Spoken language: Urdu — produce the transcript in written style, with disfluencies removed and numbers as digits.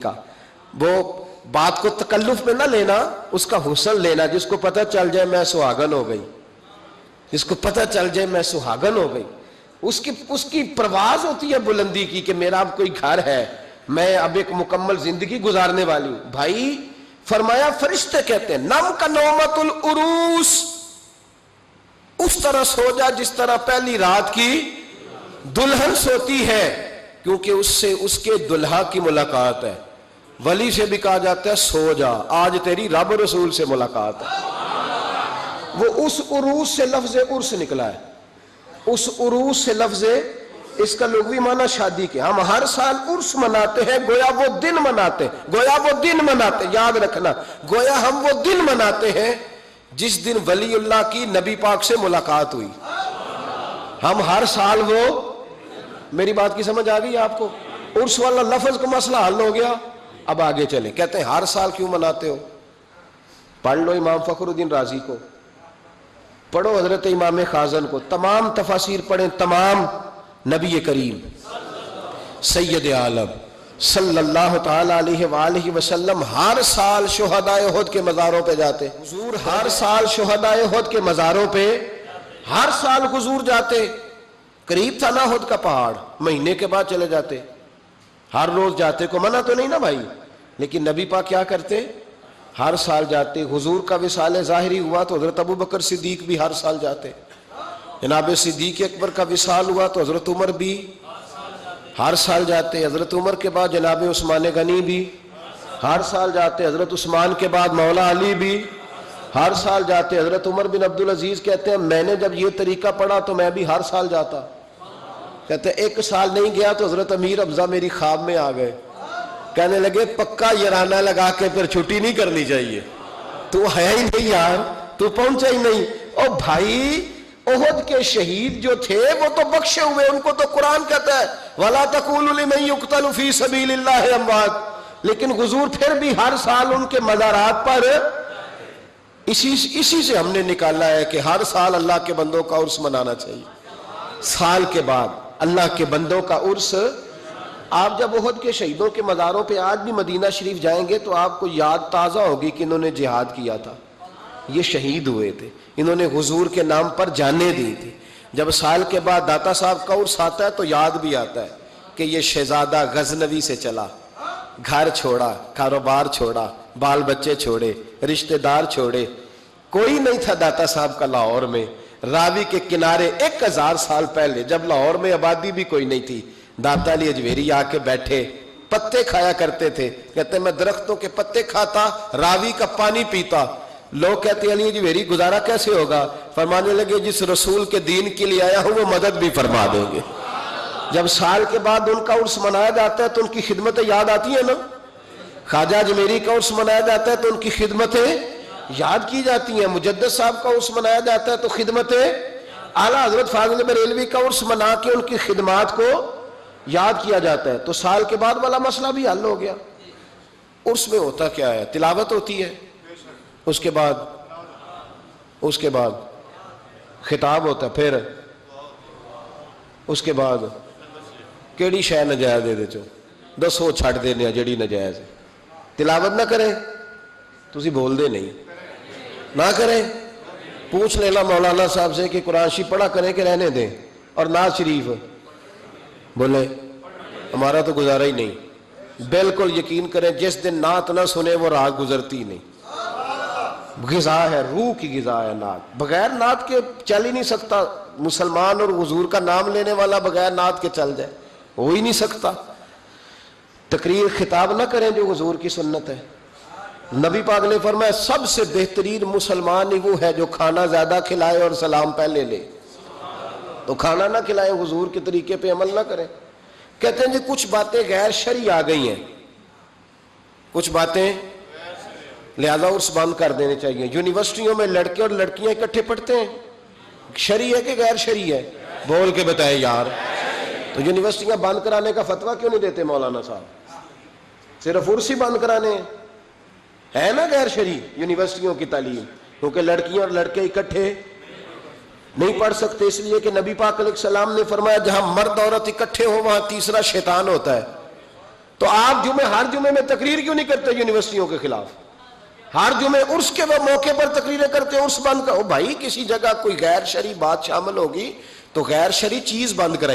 کا وہ بات کو تکلف میں نہ لینا، اس کا حسن لینا، جس کو پتہ چل جائے میں سہاگن ہو گئی، جس کو پتہ چل جائے میں سہاگن ہو گئی، اس کی پرواز ہوتی ہے بلندی کی کہ میرا اب کوئی گھر ہے، میں اب ایک مکمل زندگی گزارنے والی ہوں۔ بھائی فرمایا فرشتے کہتے ہیں نم کا نومت العروس، اس طرح سو جا جس طرح پہلی رات کی دلہن سوتی ہے، کیونکہ اس سے اس کے دلہا کی ملاقات ہے۔ ولی سے بھی کہا جاتا ہے سو جا، آج تیری رب رسول سے ملاقات ہے۔ وہ اس عروس سے لفظ عرس نکلا ہے، اس عروس سے لفظ، اس کا لغوی معنی شادی کے۔ ہم ہر سال عرس مناتے ہیں، گویا وہ دن مناتے، گویا وہ دن مناتے، یاد رکھنا، گویا ہم وہ دن مناتے ہیں جس دن ولی اللہ کی نبی پاک سے ملاقات ہوئی۔ ہم ہر سال وہ، میری بات کی سمجھ آ گئی آپ کو؟ عرس والا لفظ کا مسئلہ حل ہو گیا۔ اب آگے چلیں، کہتے ہیں ہر سال کیوں مناتے ہو؟ پڑھ لو امام فخر الدین رازی کو، پڑھو حضرت امام خازن کو، تمام تفاسیر پڑھیں، تمام نبی کریم سید عالم صلی اللہ تعالی علیہ وآلہ وسلم ہر سال شہدائے احد کے مزاروں پہ جاتے، حضور ہر سال شہدائے احد کے مزاروں پہ ہر سال حضور جاتے۔ قریب تھا نا احد کا پہاڑ، مہینے کے بعد چلے جاتے، ہر روز جاتے، کو منع تو نہیں نا بھائی، لیکن نبی پاک کیا کرتے؟ ہر سال جاتے۔ حضور کا وصال ظاہری ہوا تو حضرت ابو بکر صدیق بھی ہر سال جاتے، جناب صدیق اکبر کا وصال ہوا تو حضرت عمر بھی ہر سال جاتے، حضرت عمر کے بعد جناب عثمان غنی بھی ہر سال جاتے، حضرت عثمان کے بعد مولا علی بھی ہر سال جاتے۔ حضرت عمر بن عبدالعزیز کہتے ہیں میں نے جب یہ طریقہ پڑھا تو میں بھی ہر سال جاتا۔ کہتے ہیں ایک سال نہیں گیا تو حضرت امیر حمزہ میری خواب میں آ گئے، کہنے لگے پکا یارانہ لگا کے پھر چھٹی نہیں کرنی چاہیے، تو ہے ہی نہیں یار، تو پہنچا ہی نہیں۔ او بھائی احد کے شہید جو تھے وہ تو بخشے ہوئے، ان کو تو قرآن کہتا ہے وَلَا تَقُولُوا لِمَن يُقْتَلُ فِي سَبِيلِ اللَّهِ أَمْوَاتٌ، لیکن حضور پھر بھی ہر سال ان کے مزارات پر، اسی سے ہم نے نکالا ہے کہ ہر سال اللہ کے بندوں کا عرس منانا چاہیے۔ سال کے بعد اللہ کے بندوں کا عرس۔ آپ جب احد کے شہیدوں کے مزاروں پہ آج بھی مدینہ شریف جائیں گے تو آپ کو یاد تازہ ہوگی کہ انہوں نے جہاد کیا تھا، یہ شہید ہوئے تھے، انہوں نے حضور کے نام پر جانیں دی تھی۔ جب سال کے بعد داتا صاحب کا عرس آتا ہے تو یاد بھی آتا ہے کہ یہ شہزادہ غزنوی سے چلا، گھر چھوڑا، کاروبار چھوڑا، بال بچے چھوڑے، رشتہ دار چھوڑے، کوئی نہیں تھا داتا صاحب کا لاہور میں، راوی کے کنارے 1000 سال پہلے جب لاہور میں آبادی بھی کوئی نہیں تھی، داتا علی اجویری آ کے بیٹھے، پتے کھایا کرتے تھے، کہتے میں درختوں کے پتے کھاتا، راوی کا پانی پیتا۔ لوگ کہتے ہیں علی اجویری گزارا کیسے ہوگا؟ فرمانے لگے جس رسول کے دین کے لیے آیا ہوں وہ مدد بھی فرما دیں گے۔ جب سال کے بعد ان کا عرس منایا جاتا ہے تو ان کی خدمتیں یاد آتی ہیں نا، خواجہ اجمیری کا عرس منایا جاتا ہے تو ان کی خدمتیں یاد کی جاتی ہیں، مجدد صاحب کا عرس منایا جاتا ہے تو خدمتیں، اعلیٰ حضرت فاضل بریلوی کا عرس منا کے ان کی خدمات کو یاد کیا جاتا ہے، تو سال کے بعد والا مسئلہ بھی حل ہو گیا۔ عرس میں ہوتا کیا ہے؟ تلاوت ہوتی ہے، اس کے بعد خطاب ہوتا ہے، پھر اس کے بعد کیڑی شے نجائز دے چو دسو چھڑ دینے جڑی نجائز ہے، تلاوت نہ کریں تسی بول دے نہیں، نہ کریں، پوچھ لینا مولانا صاحب سے کہ قرآن شریف پڑھا کریں کہ رہنے دیں، اور نعت شریف بولے ہمارا تو گزارا ہی نہیں۔ بالکل یقین کریں جس دن نعت نہ سنے وہ رات گزرتی نہیں، غذا ہے، روح کی غذا ہے نعت، بغیر نعت کے چل ہی نہیں سکتا مسلمان، اور حضور کا نام لینے والا بغیر نعت کے چل جائے ہو ہی نہیں سکتا۔ تقریر خطاب نہ کریں جو حضور کی سنت ہے۔ نبی پاک نے فرمایا سب سے بہترین مسلمان ہی وہ ہے جو کھانا زیادہ کھلائے اور سلام پہلے لے، تو کھانا نہ کھلائیں، حضور کے طریقے پہ عمل نہ کریں۔ کہتے ہیں جی کچھ باتیں غیر شرعی آ گئی ہیں، کچھ باتیں لہذا عرس بند کر دینے چاہیے۔ یونیورسٹیوں میں لڑکے اور لڑکیاں اکٹھے پڑھتے ہیں، شرعی ہے کہ غیر شرعی ہے؟ بول کے بتائے یار۔ تو یونیورسٹیاں بند کرانے کا فتویٰ کیوں نہیں دیتے مولانا صاحب؟ صرف عرس ہی بند کرانے ہیں، ہے نا غیر شرعی یونیورسٹیوں کی تعلیم، کیونکہ لڑکیاں اور لڑکے اکٹھے نہیں پڑھ سکتے، اس لیے کہ نبی پاک علیہ السلام نے فرمایا جہاں مرد عورت اکٹھے ہو وہاں تیسرا شیطان ہوتا ہے۔ تو آپ ہر جمعے میں تقریر کیوں نہیں کرتے یونیورسٹیوں کے خلاف؟ ہر جمعے عرس کے موقع پر تقریریں کرتے ہیں، عرس بند کرو بھائی، کسی جگہ کوئی غیر شرعی بات شامل ہوگی تو غیر شرعی چیز بند کرائی